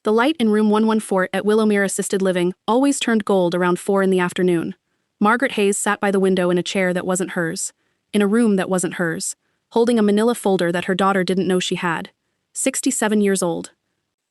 The light in room 114 at Willowmere Assisted Living always turned gold around 4 in the afternoon. Margaret Hayes sat by the window in a chair that wasn't hers, in a room that wasn't hers, holding a manila folder that her daughter didn't know she had. 67 years old.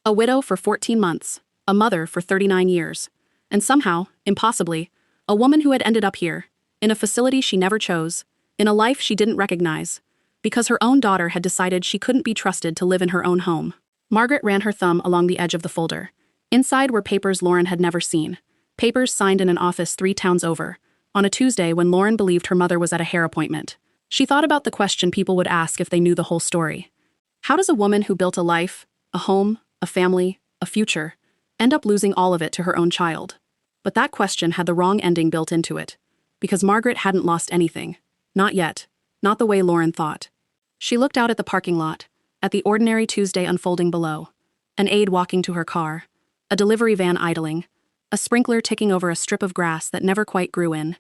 A widow for 14 months, a mother for 39 years. And somehow, impossibly, a woman who had ended up here, in a facility she never chose, in a life she didn't recognize, because her own daughter had decided she couldn't be trusted to live in her own home. Margaret ran her thumb along the edge of the folder. Inside were papers Lauren had never seen. Papers signed in an office 3 towns over, on a Tuesday when Lauren believed her mother was at a hair appointment. She thought about the question people would ask if they knew the whole story. How does a woman who built a life, a home, a family, a future, end up losing all of it to her own child? But that question had the wrong ending built into it, because Margaret hadn't lost anything. Not yet. Not the way Lauren thought. She looked out at the parking lot, at the ordinary Tuesday unfolding below. An aide walking to her car, a delivery van idling, a sprinkler ticking over a strip of grass that never quite grew in.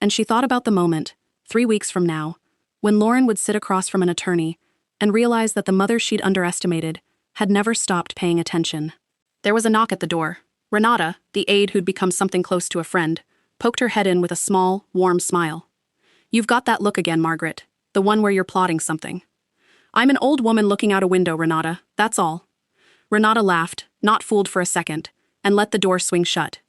And she thought about the moment, 3 weeks from now, when Lauren would sit across from an attorney and realize that the mother she'd underestimated had never stopped paying attention. There was a knock at the door. Renata, the aide who'd become something close to a friend, poked her head in with a small, warm smile. "You've got that look again, Margaret, the one where you're plotting something." "I'm an old woman looking out a window, Renata, that's all." Renata laughed, not fooled for a second, and let the door swing shut.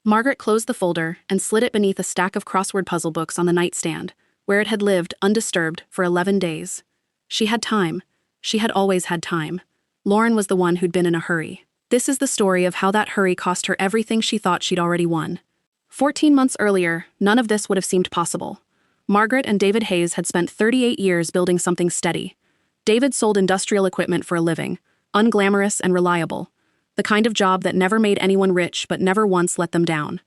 Margaret closed the folder and slid it beneath a stack of crossword puzzle books on the nightstand, where it had lived undisturbed for 11 days. She had time. She had always had time. Lauren was the one who'd been in a hurry. This is the story of how that hurry cost her everything she thought she'd already won. 14 months earlier, none of this would have seemed possible. Margaret and David Hayes had spent 38 years building something steady. David sold industrial equipment for a living, unglamorous and reliable, the kind of job that never made anyone rich but never once let them down.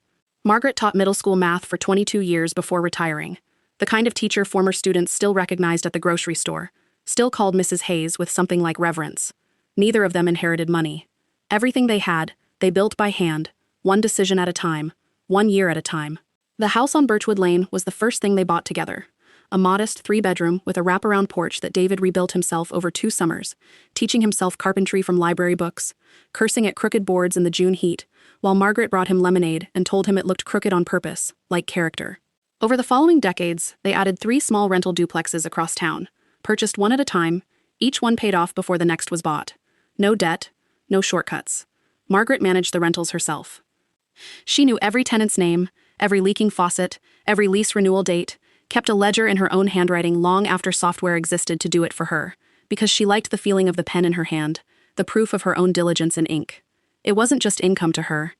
Margaret taught middle school math for 22 years before retiring, the kind of teacher former students still recognized at the grocery store, still called Mrs. Hayes with something like reverence. Neither of them inherited money. Everything they had, they built by hand, one decision at a time, 1 year at a time. The house on Birchwood Lane was the first thing they bought together. A modest 3-bedroom with a wraparound porch that David rebuilt himself over 2 summers, teaching himself carpentry from library books, cursing at crooked boards in the June heat, while Margaret brought him lemonade and told him it looked crooked on purpose, like character. Over the following decades, they added 3 small rental duplexes across town, purchased one at a time, each one paid off before the next was bought. No debt, no shortcuts. Margaret managed the rentals herself. She knew every tenant's name, every leaking faucet, every lease renewal date, kept a ledger in her own handwriting long after software existed to do it for her, because she liked the feeling of the pen in her hand, the proof of her own diligence in ink. It wasn't just income to her.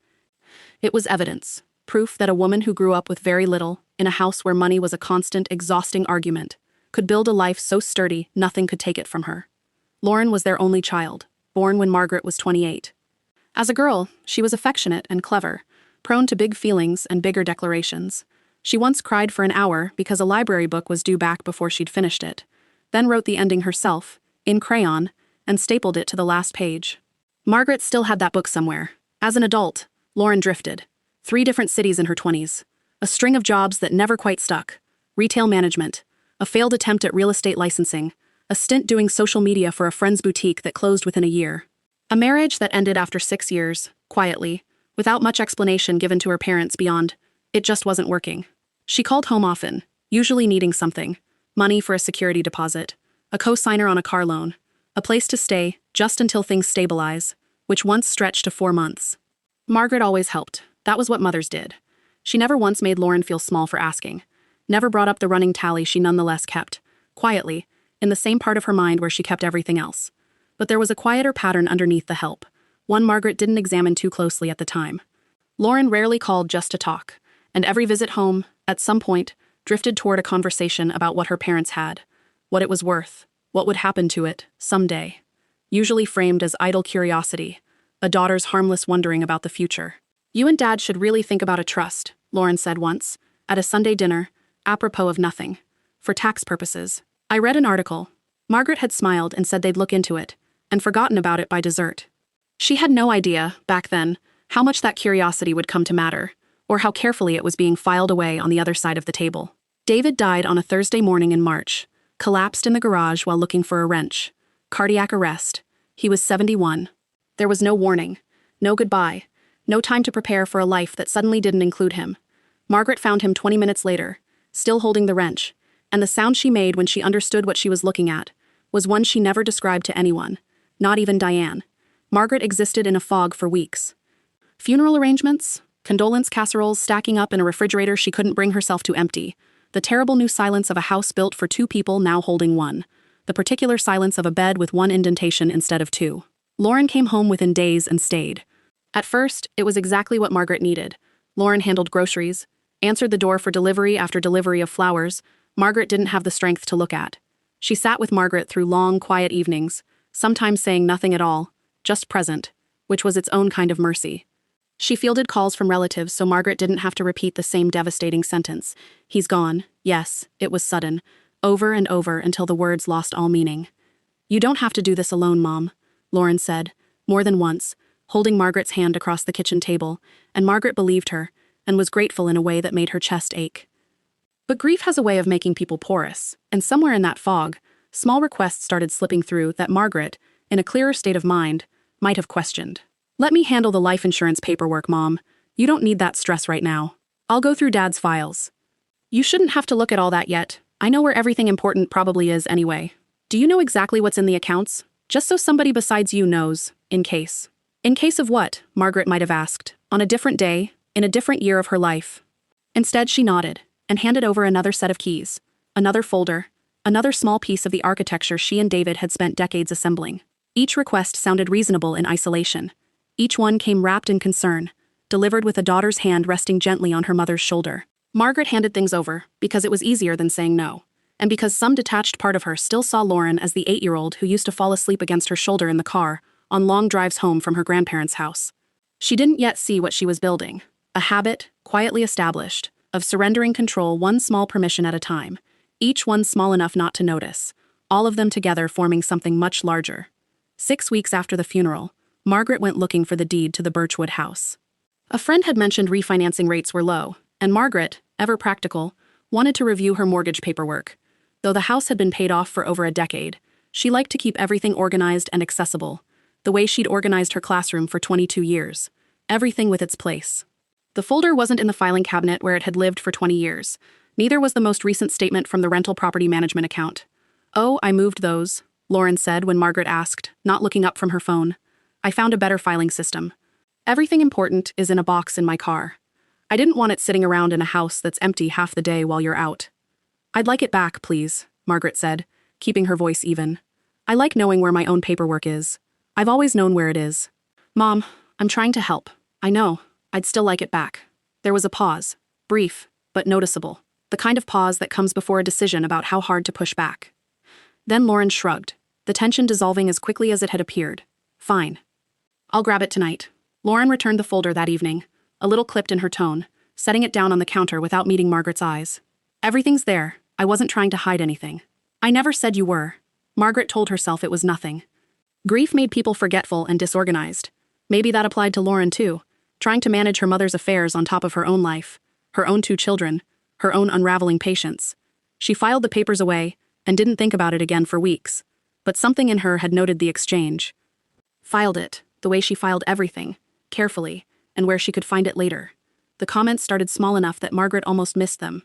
It was evidence, proof that a woman who grew up with very little, in a house where money was a constant, exhausting argument, could build a life so sturdy nothing could take it from her. Lauren was their only child, born when Margaret was 28. As a girl, she was affectionate and clever, prone to big feelings and bigger declarations. She once cried for an hour because a library book was due back before she'd finished it, then wrote the ending herself, in crayon, and stapled it to the last page. Margaret still had that book somewhere. As an adult, Lauren drifted. 3 different cities in her 20s. A string of jobs that never quite stuck. Retail management, a failed attempt at real estate licensing, a stint doing social media for a friend's boutique that closed within a year. A marriage that ended after 6 years, quietly, without much explanation given to her parents beyond, it just wasn't working. She called home often, usually needing something. Money for a security deposit, a co-signer on a car loan, a place to stay just until things stabilize, which once stretched to 4 months. Margaret always helped. That was what mothers did. She never once made Lauren feel small for asking. Never brought up the running tally she nonetheless kept, quietly, in the same part of her mind where she kept everything else. But there was a quieter pattern underneath the help, one Margaret didn't examine too closely at the time. Lauren rarely called just to talk, and every visit home, at some point, drifted toward a conversation about what her parents had, what it was worth, what would happen to it, someday. Usually framed as idle curiosity, a daughter's harmless wondering about the future. "You and Dad should really think about a trust," Lauren said once, at a Sunday dinner, apropos of nothing. "For tax purposes. I read an article." Margaret had smiled and said they'd look into it, and forgotten about it by dessert. She had no idea, back then, how much that curiosity would come to matter, or how carefully it was being filed away on the other side of the table. David died on a Thursday morning in March, collapsed in the garage while looking for a wrench. Cardiac arrest. He was 71. There was no warning. No goodbye. No time to prepare for a life that suddenly didn't include him. Margaret found him 20 minutes later, still holding the wrench, and the sound she made when she understood what she was looking at was one she never described to anyone, not even Diane. Margaret existed in a fog for weeks. Funeral arrangements, condolence casseroles stacking up in a refrigerator she couldn't bring herself to empty, the terrible new silence of a house built for 2 people now holding 1, the particular silence of a bed with 1 indentation instead of 2. Lauren came home within days and stayed. At first, it was exactly what Margaret needed. Lauren handled groceries, answered the door for delivery after delivery of flowers Margaret didn't have the strength to look at. She sat with Margaret through long, quiet evenings, sometimes saying nothing at all, just present, which was its own kind of mercy. She fielded calls from relatives so Margaret didn't have to repeat the same devastating sentence. He's gone. Yes, it was sudden. Over and over until the words lost all meaning. You don't have to do this alone, Mom, Lauren said, more than once, holding Margaret's hand across the kitchen table, and Margaret believed her, and was grateful in a way that made her chest ache. But grief has a way of making people porous, and somewhere in that fog, small requests started slipping through that Margaret, in a clearer state of mind, might have questioned. Let me handle the life insurance paperwork, Mom. You don't need that stress right now. I'll go through Dad's files. You shouldn't have to look at all that yet. I know where everything important probably is anyway. Do you know exactly what's in the accounts? Just so somebody besides you knows, in case. In case of what? Margaret might have asked, on a different day, in a different year of her life. Instead, she nodded, and handed over another set of keys, another folder, another small piece of the architecture she and David had spent decades assembling. Each request sounded reasonable in isolation. Each one came wrapped in concern, delivered with a daughter's hand resting gently on her mother's shoulder. Margaret handed things over, because it was easier than saying no, and because some detached part of her still saw Lauren as the 8-year-old who used to fall asleep against her shoulder in the car, on long drives home from her grandparents' house. She didn't yet see what she was building, a habit, quietly established, of surrendering control one small permission at a time, each one small enough not to notice, all of them together forming something much larger. 6 weeks after the funeral, Margaret went looking for the deed to the Birchwood house. A friend had mentioned refinancing rates were low, and Margaret, ever practical, wanted to review her mortgage paperwork. Though the house had been paid off for over a decade, she liked to keep everything organized and accessible, the way she'd organized her classroom for 22 years, everything with its place. The folder wasn't in the filing cabinet where it had lived for 20 years. Neither was the most recent statement from the rental property management account. Oh, I moved those, Lauren said when Margaret asked, not looking up from her phone. I found a better filing system. Everything important is in a box in my car. I didn't want it sitting around in a house that's empty half the day while you're out. I'd like it back, please, Margaret said, keeping her voice even. I like knowing where my own paperwork is. I've always known where it is. Mom, I'm trying to help. I know. I'd still like it back. There was a pause, brief, but noticeable, the kind of pause that comes before a decision about how hard to push back. Then Lauren shrugged, the tension dissolving as quickly as it had appeared. Fine. I'll grab it tonight. Lauren returned the folder that evening, a little clipped in her tone, setting it down on the counter without meeting Margaret's eyes. Everything's there. I wasn't trying to hide anything. I never said you were. Margaret told herself it was nothing. Grief made people forgetful and disorganized. Maybe that applied to Lauren too, trying to manage her mother's affairs on top of her own life, her own 2 children, her own unraveling patience. She filed the papers away and didn't think about it again for weeks, but something in her had noted the exchange. Filed it, the way she filed everything, carefully, and where she could find it later. The comments started small enough that Margaret almost missed them.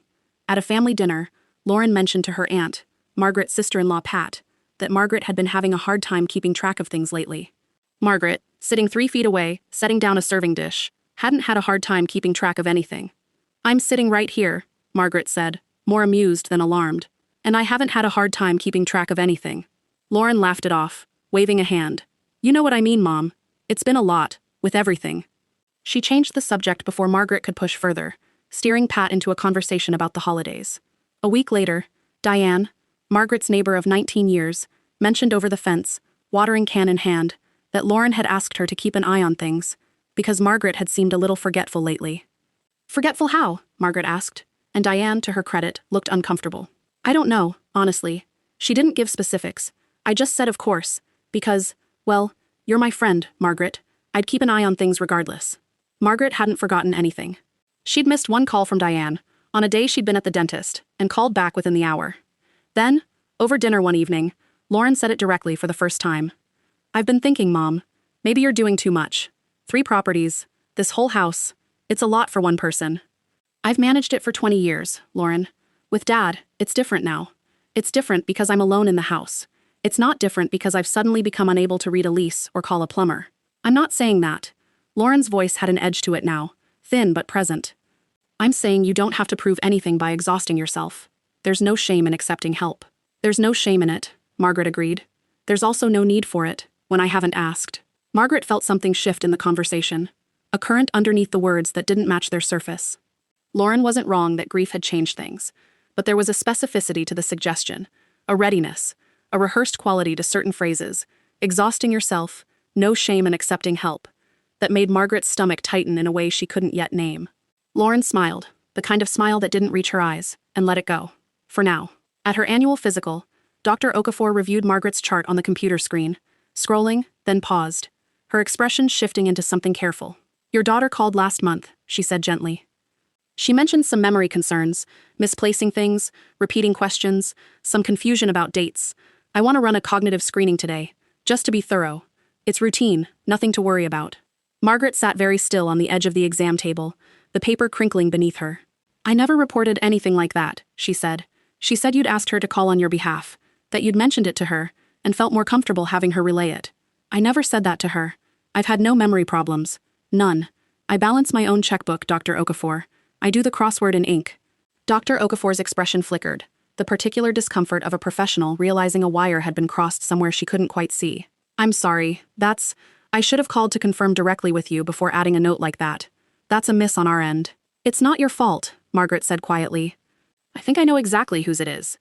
At a family dinner, Lauren mentioned to her aunt, Margaret's sister-in-law Pat, that Margaret had been having a hard time keeping track of things lately. Margaret, sitting 3 feet away, setting down a serving dish, hadn't had a hard time keeping track of anything. I'm sitting right here, Margaret said, more amused than alarmed, and I haven't had a hard time keeping track of anything. Lauren laughed it off, waving a hand. You know what I mean, Mom. It's been a lot, with everything. She changed the subject before Margaret could push further, steering Pat into a conversation about the holidays. A week later, Diane, Margaret's neighbor of 19 years, mentioned over the fence, watering can in hand, that Lauren had asked her to keep an eye on things, because Margaret had seemed a little forgetful lately. Forgetful how? Margaret asked, and Diane, to her credit, looked uncomfortable. I don't know, honestly. She didn't give specifics. I just said of course, because, well, you're my friend, Margaret. I'd keep an eye on things regardless. Margaret hadn't forgotten anything. She'd missed one call from Diane, on a day she'd been at the dentist, and called back within the hour. Then, over dinner one evening, Lauren said it directly for the first time. I've been thinking, Mom, maybe you're doing too much. 3 properties. This whole house. It's a lot for one person. I've managed it for 20 years, Lauren. With Dad, it's different now. It's different because I'm alone in the house. It's not different because I've suddenly become unable to read a lease or call a plumber. I'm not saying that. Lauren's voice had an edge to it now, thin but present. I'm saying you don't have to prove anything by exhausting yourself. There's no shame in accepting help. There's no shame in it, Margaret agreed. There's also no need for it, when I haven't asked. Margaret felt something shift in the conversation, a current underneath the words that didn't match their surface. Lauren wasn't wrong that grief had changed things, but there was a specificity to the suggestion, a readiness, a rehearsed quality to certain phrases, exhausting yourself, no shame in accepting help, that made Margaret's stomach tighten in a way she couldn't yet name. Lauren smiled, the kind of smile that didn't reach her eyes, and let it go. For now. At her annual physical, Dr. Okafor reviewed Margaret's chart on the computer screen, scrolling, then paused, her expression shifting into something careful. Your daughter called last month, she said gently. She mentioned some memory concerns, misplacing things, repeating questions, some confusion about dates. I want to run a cognitive screening today, just to be thorough. It's routine, nothing to worry about. Margaret sat very still on the edge of the exam table, the paper crinkling beneath her. I never reported anything like that, she said. She said you'd asked her to call on your behalf, that you'd mentioned it to her, and felt more comfortable having her relay it. I never said that to her. I've had no memory problems. None. I balance my own checkbook, Dr. Okafor. I do the crossword in ink. Dr. Okafor's expression flickered, the particular discomfort of a professional realizing a wire had been crossed somewhere she couldn't quite see. I'm sorry, I should have called to confirm directly with you before adding a note like that. That's a miss on our end. It's not your fault, Margaret said quietly. I think I know exactly whose it is.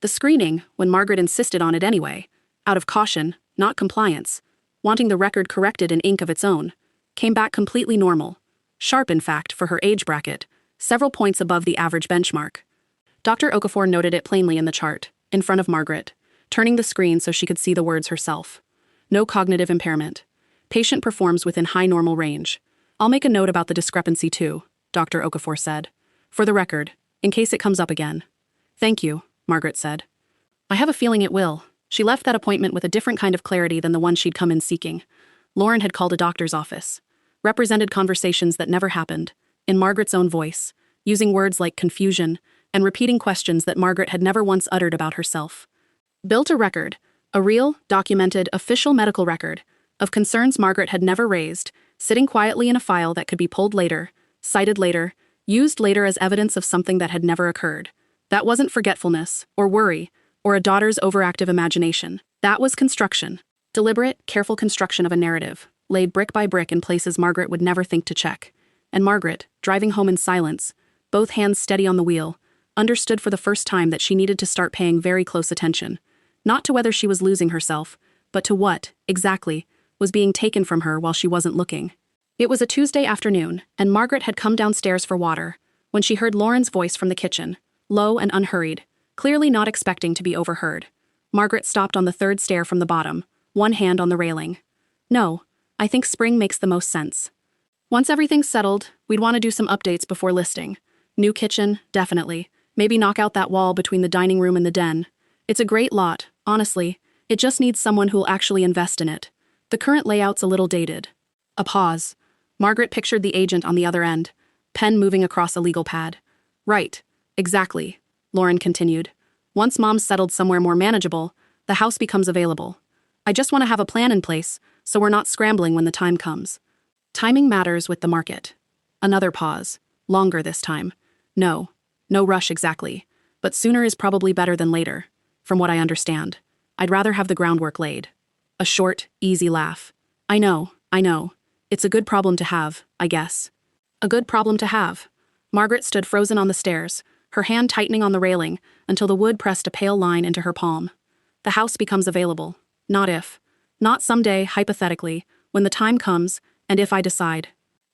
The screening, when Margaret insisted on it anyway, out of caution, not compliance, wanting the record corrected in ink of its own, came back completely normal. Sharp, in fact, for her age bracket, several points above the average benchmark. Dr. Okafor noted it plainly in the chart, in front of Margaret, turning the screen so she could see the words herself. No cognitive impairment. Patient performs within high normal range. I'll make a note about the discrepancy too, Dr. Okafor said. For the record, in case it comes up again. Thank you, Margaret said. I have a feeling it will. She left that appointment with a different kind of clarity than the one she'd come in seeking. Lauren had called a doctor's office, represented conversations that never happened, in Margaret's own voice, using words like confusion, and repeating questions that Margaret had never once uttered about herself. Built a record, a real, documented, official medical record, of concerns Margaret had never raised, sitting quietly in a file that could be pulled later, cited later, used later as evidence of something that had never occurred. That wasn't forgetfulness, or worry, or a daughter's overactive imagination. That was construction. Deliberate, careful construction of a narrative, laid brick by brick in places Margaret would never think to check. And Margaret, driving home in silence, both hands steady on the wheel, understood for the first time that she needed to start paying very close attention. Not to whether she was losing herself, but to what, exactly, was being taken from her while she wasn't looking. It was a Tuesday afternoon, and Margaret had come downstairs for water, when she heard Lauren's voice from the kitchen, low and unhurried, clearly not expecting to be overheard. Margaret stopped on the third stair from the bottom, one hand on the railing. No, I think spring makes the most sense. Once everything's settled, we'd want to do some updates before listing. New kitchen, definitely. Maybe knock out that wall between the dining room and the den. It's a great lot, honestly. It just needs someone who'll actually invest in it. The current layout's a little dated. A pause. Margaret pictured the agent on the other end, pen moving across a legal pad. Right, exactly, Lauren continued. Once Mom's settled somewhere more manageable, the house becomes available. I just want to have a plan in place, so we're not scrambling when the time comes. Timing matters with the market. Another pause. Longer this time. No rush exactly. But sooner is probably better than later, from what I understand. I'd rather have the groundwork laid. A short, easy laugh. I know. It's a good problem to have, I guess. A good problem to have. Margaret stood frozen on the stairs, her hand tightening on the railing until the wood pressed a pale line into her palm. The house becomes available. Not if. Not someday, hypothetically, when the time comes, and if I decide.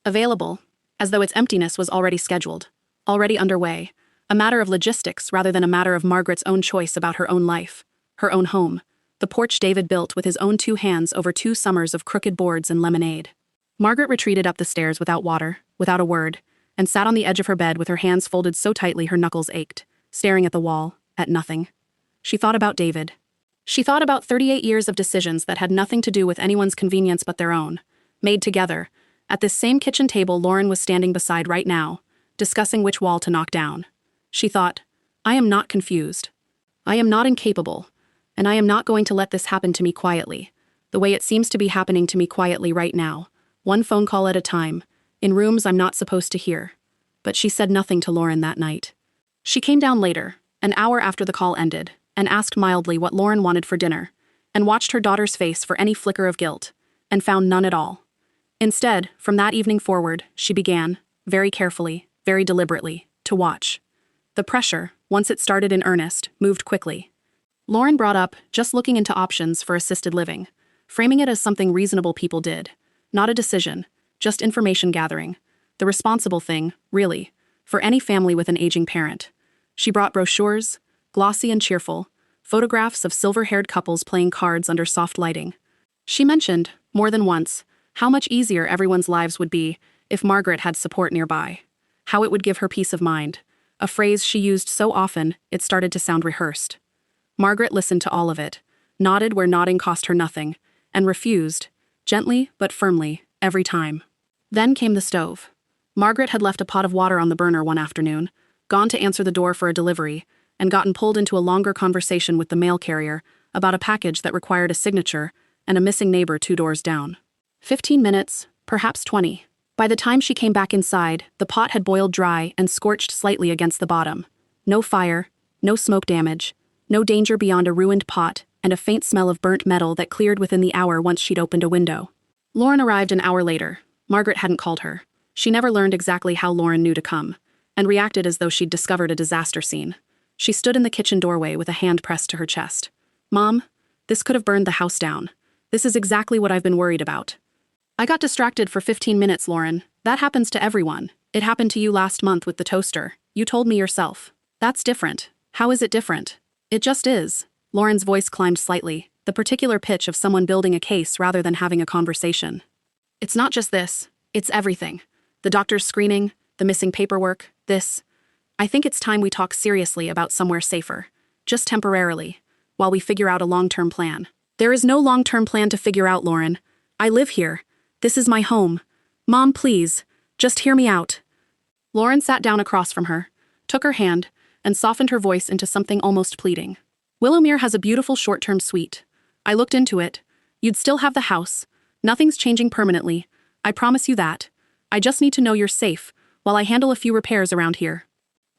Available, as though its emptiness was already scheduled, already underway, a matter of logistics rather than a matter of Margaret's own choice about her own life, her own home, the porch David built with his own 2 hands over 2 summers of crooked boards and lemonade. Margaret retreated up the stairs without water, without a word, and sat on the edge of her bed with her hands folded so tightly her knuckles ached, staring at the wall, at nothing. She thought about David. She thought about 38 years of decisions that had nothing to do with anyone's convenience but their own, made together, At this same kitchen table Lauren was standing beside right now, discussing which wall to knock down. She thought, I am not confused. I am not incapable. And I am not going to let this happen to me quietly, the way it seems to be happening to me quietly right now, one phone call at a time, in rooms I'm not supposed to hear. But she said nothing to Lauren that night. She came down later, an hour after the call ended, and asked mildly what Lauren wanted for dinner, and watched her daughter's face for any flicker of guilt, and found none at all. Instead, from that evening forward, she began, very carefully, very deliberately, to watch. The pressure, once it started in earnest, moved quickly. Lauren brought up just looking into options for assisted living, framing it as something reasonable people did. Not a decision, just information gathering. The responsible thing, really, for any family with an aging parent. She brought brochures, glossy and cheerful, photographs of silver-haired couples playing cards under soft lighting. She mentioned, more than once, how much easier everyone's lives would be if Margaret had support nearby. How it would give her peace of mind, a phrase she used so often it started to sound rehearsed. Margaret listened to all of it, nodded where nodding cost her nothing, and refused, gently but firmly, every time. Then came the stove. Margaret had left a pot of water on the burner one afternoon, gone to answer the door for a delivery, and gotten pulled into a longer conversation with the mail carrier about a package that required a signature and a missing neighbor 2 doors down. 15 minutes, perhaps 20. By the time she came back inside, the pot had boiled dry and scorched slightly against the bottom. No fire, no smoke damage, no danger beyond a ruined pot and a faint smell of burnt metal that cleared within the hour once she'd opened a window. Lauren arrived an hour later. Margaret hadn't called her. She never learned exactly how Lauren knew to come, and reacted as though she'd discovered a disaster scene. She stood in the kitchen doorway with a hand pressed to her chest. Mom, this could have burned the house down. This is exactly what I've been worried about. I got distracted for 15 minutes, Lauren. That happens to everyone. It happened to you last month with the toaster. You told me yourself. That's different. How is it different? It just is. Lauren's voice climbed slightly, the particular pitch of someone building a case rather than having a conversation. It's not just this. It's everything. The doctor's screening, the missing paperwork, this. I think it's time we talk seriously about somewhere safer. Just temporarily, while we figure out a long-term plan. There is no long-term plan to figure out, Lauren. I live here. This is my home. Mom, please, just hear me out. Lauren sat down across from her, took her hand, and softened her voice into something almost pleading. Willowmere has a beautiful short-term suite. I looked into it. You'd still have the house. Nothing's changing permanently. I promise you that. I just need to know you're safe, while I handle a few repairs around here.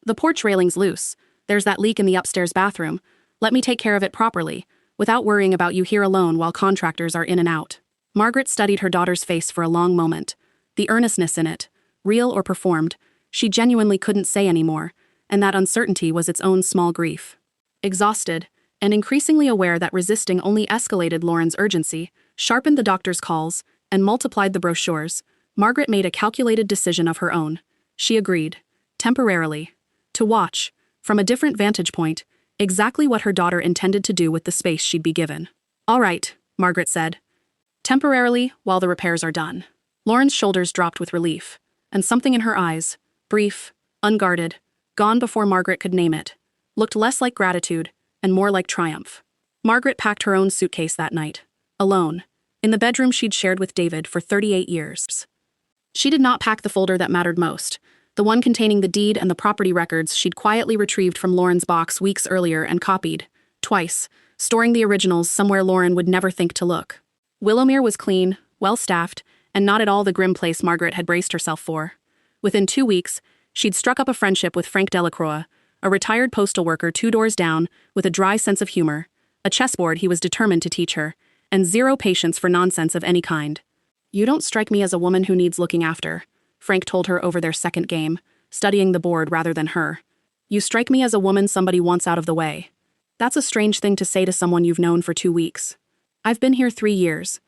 The porch railing's loose. There's that leak in the upstairs bathroom. Let me take care of it properly, without worrying about you here alone while contractors are in and out. Margaret studied her daughter's face for a long moment. The earnestness in it, real or performed, she genuinely couldn't say anymore, and that uncertainty was its own small grief. Exhausted, and increasingly aware that resisting only escalated Lauren's urgency, sharpened the doctor's calls, and multiplied the brochures, Margaret made a calculated decision of her own. She agreed, temporarily, to watch, from a different vantage point, exactly what her daughter intended to do with the space she'd be given. All right, Margaret said. Temporarily, while the repairs are done. Lauren's shoulders dropped with relief, and something in her eyes, brief, unguarded, gone before Margaret could name it, looked less like gratitude and more like triumph. Margaret packed her own suitcase that night, alone, in the bedroom she'd shared with David for 38 years. She did not pack the folder that mattered most, the one containing the deed and the property records she'd quietly retrieved from Lauren's box weeks earlier and copied, twice, storing the originals somewhere Lauren would never think to look. Willowmere was clean, well-staffed, and not at all the grim place Margaret had braced herself for. Within 2 weeks, she'd struck up a friendship with Frank Delacroix, a retired postal worker 2 doors down with a dry sense of humor, a chessboard he was determined to teach her, and zero patience for nonsense of any kind. You don't strike me as a woman who needs looking after, Frank told her over their second game, studying the board rather than her. You strike me as a woman somebody wants out of the way. That's a strange thing to say to someone you've known for 2 weeks. I've been here 3 years.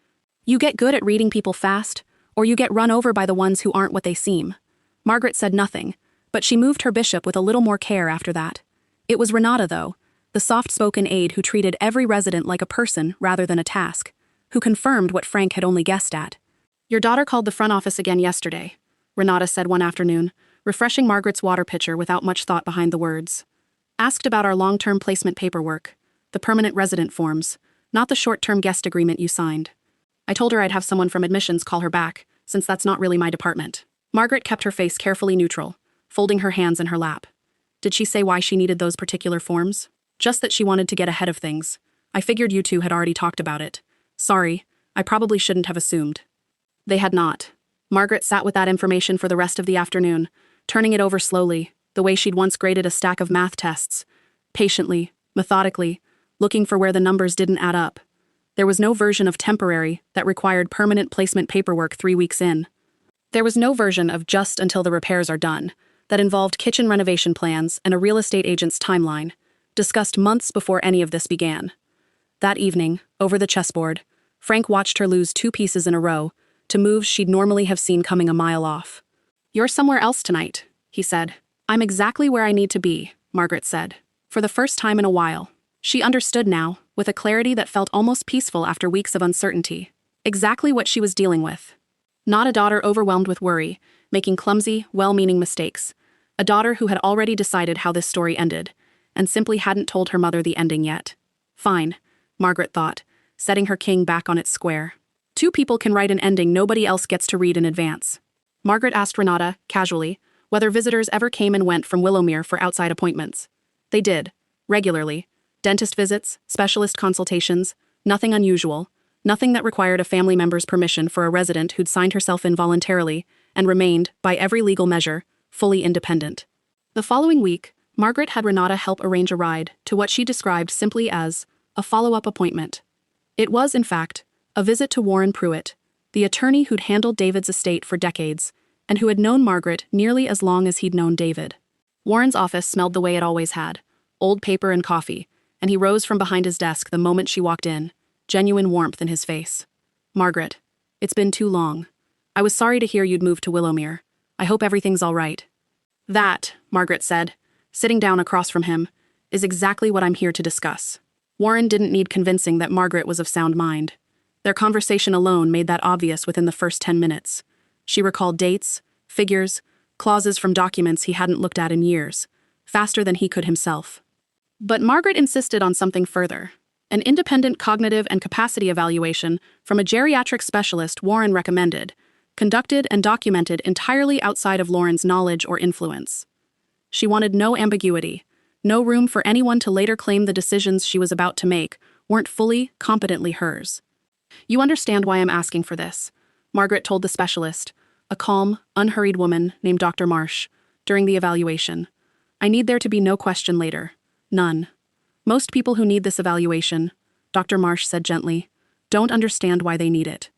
You get good at reading people fast, or you get run over by the ones who aren't what they seem. Margaret said nothing, but she moved her bishop with a little more care after that. It was Renata, though, the soft-spoken aide who treated every resident like a person rather than a task, who confirmed what Frank had only guessed at. Your daughter called the front office again yesterday, Renata said one afternoon, refreshing Margaret's water pitcher without much thought behind the words. Asked about our long-term placement paperwork, the permanent resident forms, not the short-term guest agreement you signed. I told her I'd have someone from admissions call her back, since that's not really my department. Margaret kept her face carefully neutral, folding her hands in her lap. Did she say why she needed those particular forms? Just that she wanted to get ahead of things. I figured you two had already talked about it. Sorry, I probably shouldn't have assumed. They had not. Margaret sat with that information for the rest of the afternoon, turning it over slowly, the way she'd once graded a stack of math tests. Patiently, methodically, looking for where the numbers didn't add up. There was no version of temporary that required permanent placement paperwork 3 weeks in. There was no version of just until the repairs are done that involved kitchen renovation plans and a real estate agent's timeline, discussed months before any of this began. That evening, over the chessboard, Frank watched her lose 2 pieces in a row to moves she'd normally have seen coming a mile off. "You're somewhere else tonight," he said. "I'm exactly where I need to be," Margaret said. For the first time in a while, she understood now, with a clarity that felt almost peaceful after weeks of uncertainty, exactly what she was dealing with. Not a daughter overwhelmed with worry, making clumsy, well-meaning mistakes. A daughter who had already decided how this story ended, and simply hadn't told her mother the ending yet. Fine, Margaret thought, setting her king back on its square. 2 people can write an ending nobody else gets to read in advance. Margaret asked Renata, casually, whether visitors ever came and went from Willowmere for outside appointments. They did, regularly. Dentist visits, specialist consultations, nothing unusual, nothing that required a family member's permission for a resident who'd signed herself in voluntarily and remained, by every legal measure, fully independent. The following week, Margaret had Renata help arrange a ride to what she described simply as a follow-up appointment. It was, in fact, a visit to Warren Pruitt, the attorney who'd handled David's estate for decades and who had known Margaret nearly as long as he'd known David. Warren's office smelled the way it always had, old paper and coffee, and he rose from behind his desk the moment she walked in, genuine warmth in his face. "Margaret, it's been too long. I was sorry to hear you'd moved to Willowmere. I hope everything's all right." "That," Margaret said, sitting down across from him, "is exactly what I'm here to discuss." Warren didn't need convincing that Margaret was of sound mind. Their conversation alone made that obvious within the first 10 minutes. She recalled dates, figures, clauses from documents he hadn't looked at in years, faster than he could himself. But Margaret insisted on something further. An independent cognitive and capacity evaluation from a geriatric specialist Warren recommended, conducted and documented entirely outside of Lauren's knowledge or influence. She wanted no ambiguity, no room for anyone to later claim the decisions she was about to make weren't fully, competently hers. "You understand why I'm asking for this," Margaret told the specialist, a calm, unhurried woman named Dr. Marsh, during the evaluation. "I need there to be no question later. None. Most people who need this evaluation," Dr. Marsh said gently, "don't understand why they need it.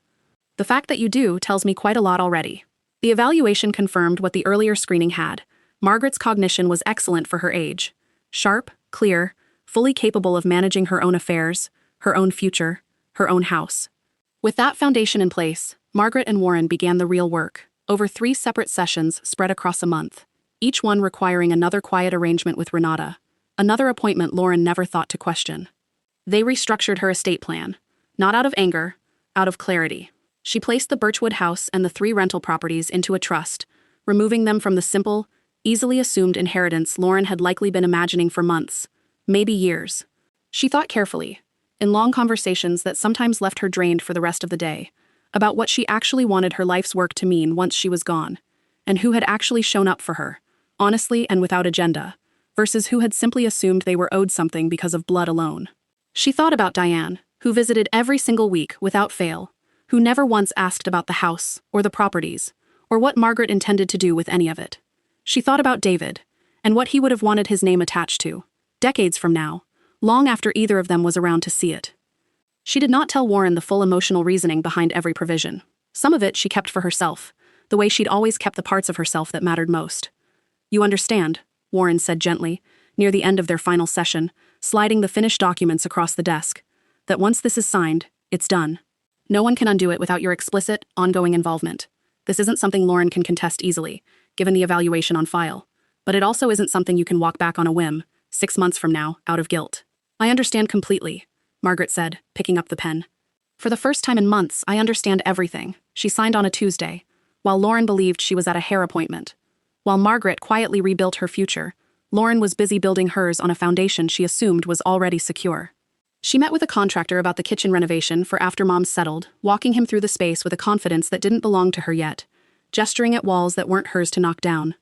The fact that you do tells me quite a lot already." The evaluation confirmed what the earlier screening had. Margaret's cognition was excellent for her age. Sharp, clear, fully capable of managing her own affairs, her own future, her own house. With that foundation in place, Margaret and Warren began the real work, over 3 separate sessions spread across a month, each one requiring another quiet arrangement with Renata, another appointment Lauren never thought to question. They restructured her estate plan, not out of anger, out of clarity. She placed the Birchwood house and the 3 rental properties into a trust, removing them from the simple, easily assumed inheritance Lauren had likely been imagining for months, maybe years. She thought carefully, in long conversations that sometimes left her drained for the rest of the day, about what she actually wanted her life's work to mean once she was gone, and who had actually shown up for her, honestly and without agenda, versus who had simply assumed they were owed something because of blood alone. She thought about Diane, who visited every single week without fail, who never once asked about the house or the properties, or what Margaret intended to do with any of it. She thought about David, and what he would have wanted his name attached to, decades from now, long after either of them was around to see it. She did not tell Warren the full emotional reasoning behind every provision. Some of it she kept for herself, the way she'd always kept the parts of herself that mattered most. "You understand," Warren said gently, near the end of their final session, sliding the finished documents across the desk, "that once this is signed, it's done. No one can undo it without your explicit, ongoing involvement. This isn't something Lauren can contest easily, given the evaluation on file, but it also isn't something you can walk back on a whim, 6 months from now, out of guilt." "I understand completely," Margaret said, picking up the pen. "For the first time in months, I understand everything." She signed on a Tuesday, while Lauren believed she was at a hair appointment. While Margaret quietly rebuilt her future, Lauren was busy building hers on a foundation she assumed was already secure. She met with a contractor about the kitchen renovation for after Mom settled, walking him through the space with a confidence that didn't belong to her yet, gesturing at walls that weren't hers to knock down.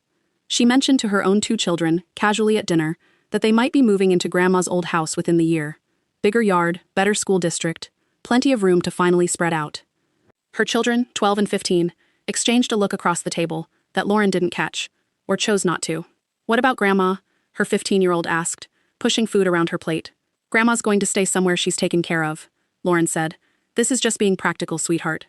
She mentioned to her own 2 children, casually at dinner, that they might be moving into Grandma's old house within the year. Bigger yard, better school district, plenty of room to finally spread out. Her children, 12 and 15, exchanged a look across the table that Lauren didn't catch, or chose not to. "What about Grandma?" her 15-year-old asked, pushing food around her plate. "Grandma's going to stay somewhere she's taken care of," Lauren said. "This is just being practical, sweetheart."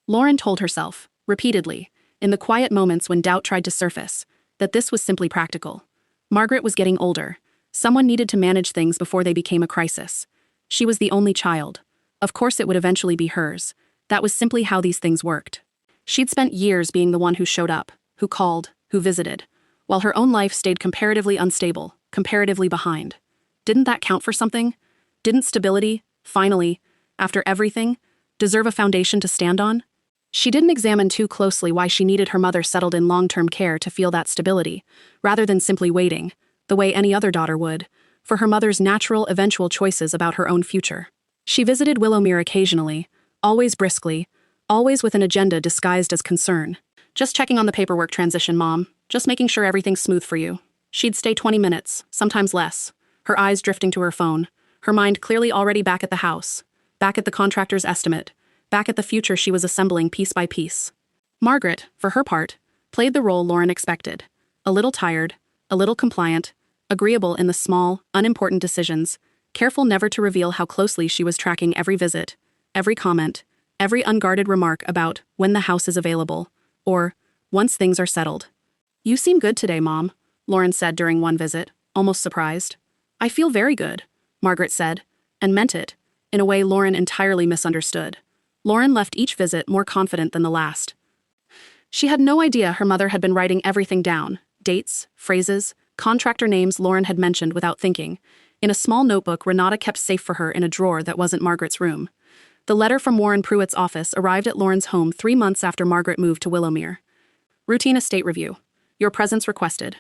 Lauren told herself, repeatedly, in the quiet moments when doubt tried to surface, that this was simply practical. Margaret was getting older. Someone needed to manage things before they became a crisis. She was the only child. Of course it would eventually be hers. That was simply how these things worked. She'd spent years being the one who showed up, who called, who visited, while her own life stayed comparatively unstable, comparatively behind. Didn't that count for something? Didn't stability, finally, after everything, deserve a foundation to stand on? She didn't examine too closely why she needed her mother settled in long-term care to feel that stability, rather than simply waiting, the way any other daughter would, for her mother's natural, eventual choices about her own future. She visited Willowmere occasionally, always briskly, always with an agenda disguised as concern. "Just checking on the paperwork transition, Mom. Just making sure everything's smooth for you." She'd stay 20 minutes, sometimes less, her eyes drifting to her phone, her mind clearly already back at the house, back at the contractor's estimate, back at the future she was assembling piece by piece. Margaret, for her part, played the role Lauren expected. A little tired, a little compliant, agreeable in the small, unimportant decisions, careful never to reveal how closely she was tracking every visit, every comment, every unguarded remark about when the house is available, or once things are settled. "You seem good today, Mom," Lauren said during one visit, almost surprised. "I feel very good," Margaret said, and meant it, in a way Lauren entirely misunderstood. Lauren left each visit more confident than the last. She had no idea her mother had been writing everything down, dates, phrases, contractor names Lauren had mentioned without thinking, in a small notebook Renata kept safe for her in a drawer that wasn't Margaret's room. The letter from Warren Pruitt's office arrived at Lauren's home 3 months after Margaret moved to Willowmere. "Routine estate review. Your presence requested."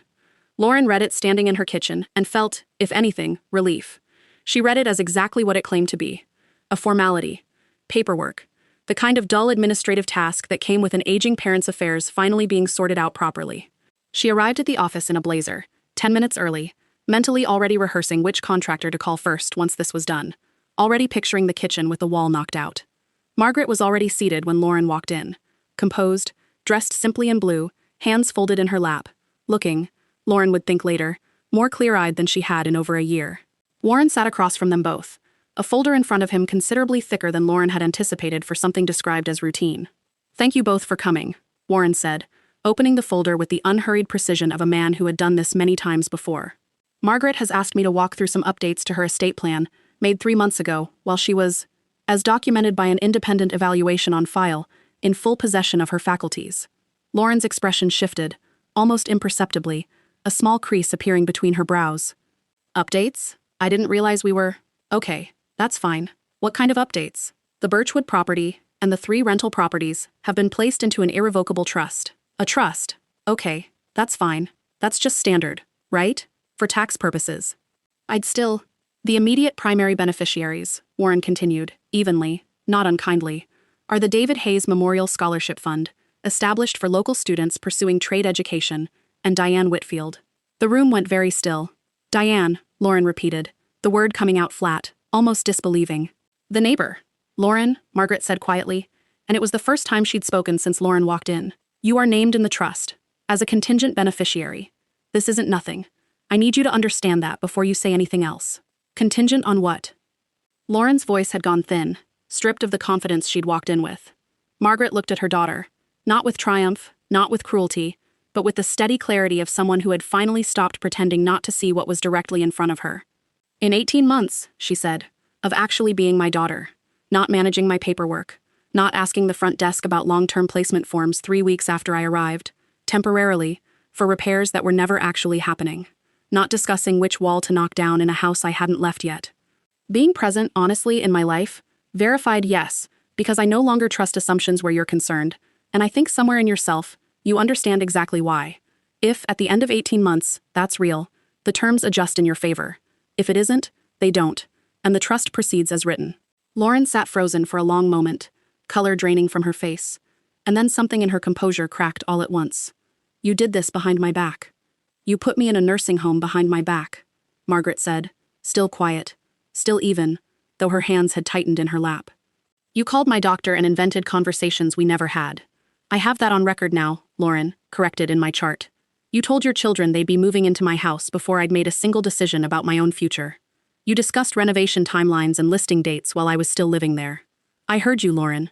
Lauren read it standing in her kitchen and felt, if anything, relief. She read it as exactly what it claimed to be. A formality. Paperwork. The kind of dull administrative task that came with an aging parent's affairs finally being sorted out properly. She arrived at the office in a blazer, 10 minutes early, mentally already rehearsing which contractor to call first once this was done, already picturing the kitchen with the wall knocked out. Margaret was already seated when Lauren walked in, composed, dressed simply in blue, hands folded in her lap, looking, Lauren would think later, more clear-eyed than she had in over a year. Warren sat across from them both, a folder in front of him considerably thicker than Lauren had anticipated for something described as routine. "Thank you both for coming," Warren said, opening the folder with the unhurried precision of a man who had done this many times before. "Margaret has asked me to walk through some updates to her estate plan, made 3 months ago, while she was, as documented by an independent evaluation on file, in full possession of her faculties." Lauren's expression shifted, almost imperceptibly, a small crease appearing between her brows. "Updates? I didn't realize we were... Okay, that's fine. What kind of updates?" "The Birchwood property and the 3 rental properties have been placed into an irrevocable trust." "A trust? Okay, that's fine. That's just standard, right? For tax purposes." "I'd still..." "The immediate primary beneficiaries," Warren continued, evenly, not unkindly, "are the David Hayes Memorial Scholarship Fund, established for local students pursuing trade education, and Diane Whitfield." The room went very still. "Diane," Lauren repeated, the word coming out flat, almost disbelieving. "The neighbor." "Lauren," Margaret said quietly, and it was the first time she'd spoken since Lauren walked in. "You are named in the trust, as a contingent beneficiary. This isn't nothing. I need you to understand that before you say anything else." "Contingent on what?" Lauren's voice had gone thin, stripped of the confidence she'd walked in with. Margaret looked at her daughter, not with triumph, not with cruelty, but with the steady clarity of someone who had finally stopped pretending not to see what was directly in front of her. "In 18 months, she said, "of actually being my daughter, not managing my paperwork, not asking the front desk about long-term placement forms 3 weeks after I arrived, temporarily, for repairs that were never actually happening, not discussing which wall to knock down in a house I hadn't left yet. Being present, honestly, in my life, verified yes, because I no longer trust assumptions where you're concerned, and I think somewhere in yourself, you understand exactly why. If, at the end of 18 months, that's real, the terms adjust in your favor. If it isn't, they don't. and the trust proceeds as written. Lauren sat frozen for a long moment, color draining from her face, and then something in her composure cracked all at once. You did this behind my back. You put me in a nursing home behind my back, Margaret said, still quiet, still even, though her hands had tightened in her lap. You called my doctor and invented conversations we never had. I have that on record now, Lauren, corrected in my chart. You told your children they'd be moving into my house before I'd made a single decision about my own future. You discussed renovation timelines and listing dates while I was still living there. I heard you, Lauren.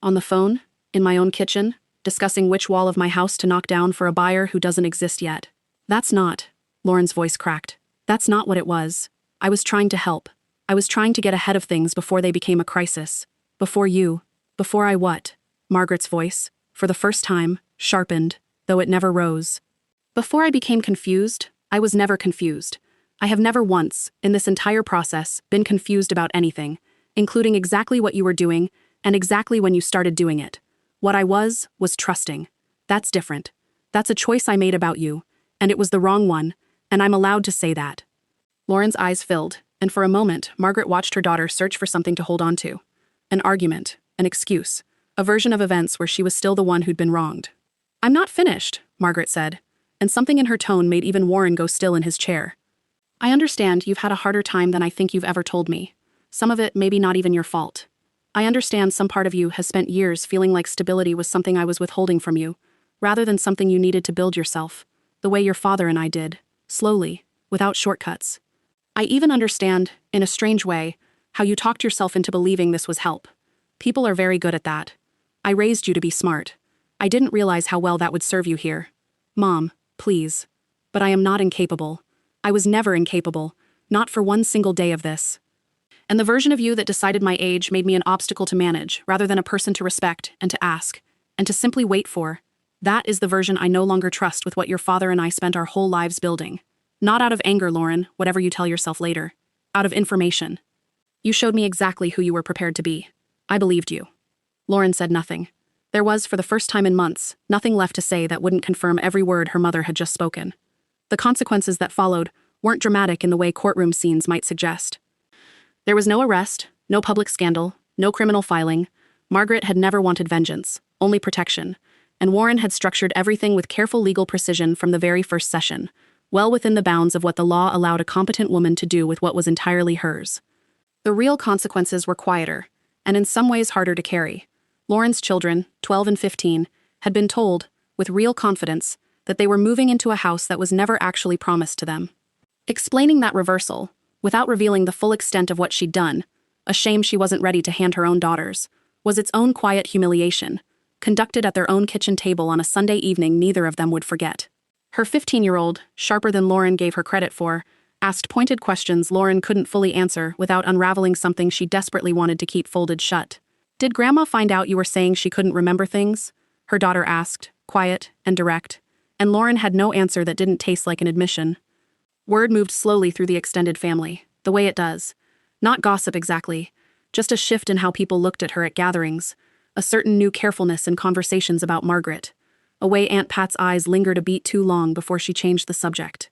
On the phone, in my own kitchen, discussing which wall of my house to knock down for a buyer who doesn't exist yet. That's not, Lauren's voice cracked. That's not what it was. I was trying to help. I was trying to get ahead of things before they became a crisis. Before you. Before I what? Margaret's voice, for the first time, sharpened, though it never rose. Before I became confused, I was never confused. I have never once, in this entire process, been confused about anything, including exactly what you were doing and exactly when you started doing it. What I was trusting. That's different. That's a choice I made about you, and it was the wrong one, and I'm allowed to say that. Lauren's eyes filled, and for a moment, Margaret watched her daughter search for something to hold on to. An argument, an excuse, a version of events where she was still the one who'd been wronged. I'm not finished, Margaret said, and something in her tone made even Warren go still in his chair. I understand you've had a harder time than I think you've ever told me. Some of it maybe not even your fault. I understand some part of you has spent years feeling like stability was something I was withholding from you, rather than something you needed to build yourself, the way your father and I did, slowly, without shortcuts. I even understand, in a strange way, how you talked yourself into believing this was help. People are very good at that. I raised you to be smart. I didn't realize how well that would serve you here. Mom, please. But I am not incapable. I was never incapable, not for one single day of this. And the version of you that decided my age made me an obstacle to manage, rather than a person to respect and to ask, and to simply wait for. That is the version I no longer trust with what your father and I spent our whole lives building. Not out of anger, Lauren, whatever you tell yourself later. Out of information. You showed me exactly who you were prepared to be. I believed you. Lauren said nothing. There was, for the first time in months, nothing left to say that wouldn't confirm every word her mother had just spoken. The consequences that followed weren't dramatic in the way courtroom scenes might suggest. There was no arrest, no public scandal, no criminal filing. Margaret had never wanted vengeance, only protection, and Warren had structured everything with careful legal precision from the very first session, well within the bounds of what the law allowed a competent woman to do with what was entirely hers. The real consequences were quieter, and in some ways harder to carry. Lauren's children, 12 and 15, had been told, with real confidence, that they were moving into a house that was never actually promised to them. Explaining that reversal, without revealing the full extent of what she'd done, a shame she wasn't ready to hand her own daughters, was its own quiet humiliation, conducted at their own kitchen table on a Sunday evening neither of them would forget. Her 15-year-old, sharper than Lauren gave her credit for, asked pointed questions Lauren couldn't fully answer without unraveling something she desperately wanted to keep folded shut. Did Grandma find out you were saying she couldn't remember things? Her daughter asked, quiet and direct, and Lauren had no answer that didn't taste like an admission. Word moved slowly through the extended family, the way it does. Not gossip exactly, just a shift in how people looked at her at gatherings, a certain new carefulness in conversations about Margaret, a way Aunt Pat's eyes lingered a beat too long before she changed the subject.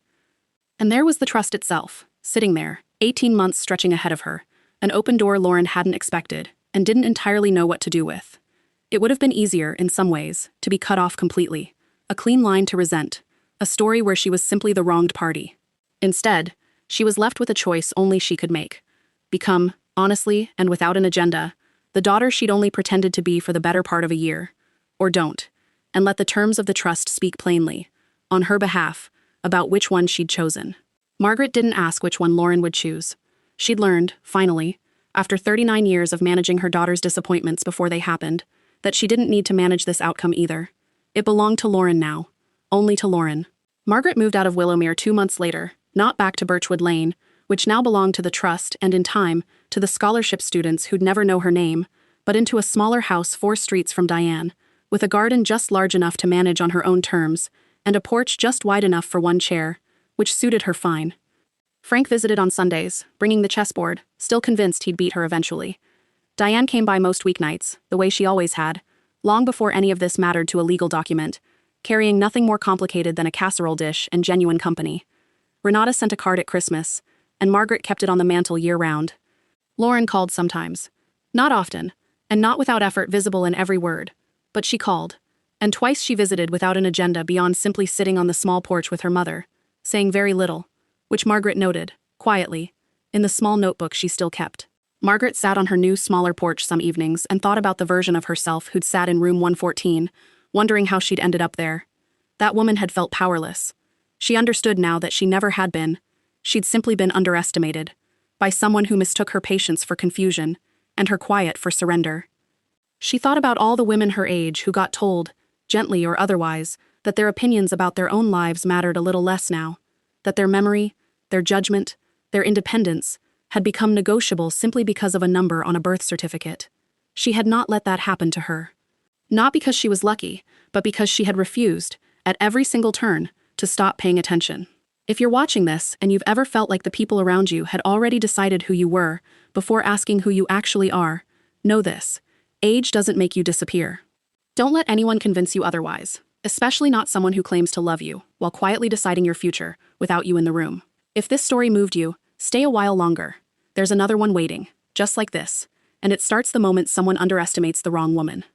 And there was the trust itself, sitting there, 18 months stretching ahead of her, an open door Lauren hadn't expected and didn't entirely know what to do with. It would have been easier, in some ways, to be cut off completely, a clean line to resent, a story where she was simply the wronged party. Instead, she was left with a choice only she could make. Become, honestly and without an agenda, the daughter she'd only pretended to be for the better part of a year. Or don't, and let the terms of the trust speak plainly, on her behalf, about which one she'd chosen. Margaret didn't ask which one Lauren would choose. She'd learned, finally, after 39 years of managing her daughter's disappointments before they happened, that she didn't need to manage this outcome either. It belonged to Lauren now. Only to Lauren. Margaret moved out of Willowmere 2 months later, not back to Birchwood Lane, which now belonged to the trust and, in time, to the scholarship students who'd never know her name, but into a smaller house 4 streets from Diane, with a garden just large enough to manage on her own terms, and a porch just wide enough for one chair, which suited her fine. Frank visited on Sundays, bringing the chessboard, still convinced he'd beat her eventually. Diane came by most weeknights, the way she always had, long before any of this mattered to a legal document, carrying nothing more complicated than a casserole dish and genuine company. Renata sent a card at Christmas, and Margaret kept it on the mantel year-round, Lauren called sometimes. Not often, and not without effort visible in every word. But she called. And twice she visited without an agenda beyond simply sitting on the small porch with her mother, saying very little, which Margaret noted, quietly, in the small notebook she still kept. Margaret sat on her new, smaller porch some evenings and thought about the version of herself who'd sat in room 114, wondering how she'd ended up there. That woman had felt powerless. She understood now that she never had been. She'd simply been underestimated by someone who mistook her patience for confusion and her quiet for surrender. She thought about all the women her age who got told, gently or otherwise, that their opinions about their own lives mattered a little less now, that their memory, their judgment, their independence had become negotiable simply because of a number on a birth certificate. She had not let that happen to her. Not because she was lucky, but because she had refused, at every single turn, to stop paying attention. If you're watching this and you've ever felt like the people around you had already decided who you were before asking who you actually are, know this: age doesn't make you disappear. Don't let anyone convince you otherwise, especially not someone who claims to love you while quietly deciding your future without you in the room. If this story moved you, stay a while longer. There's another one waiting, just like this, and it starts the moment someone underestimates the wrong woman.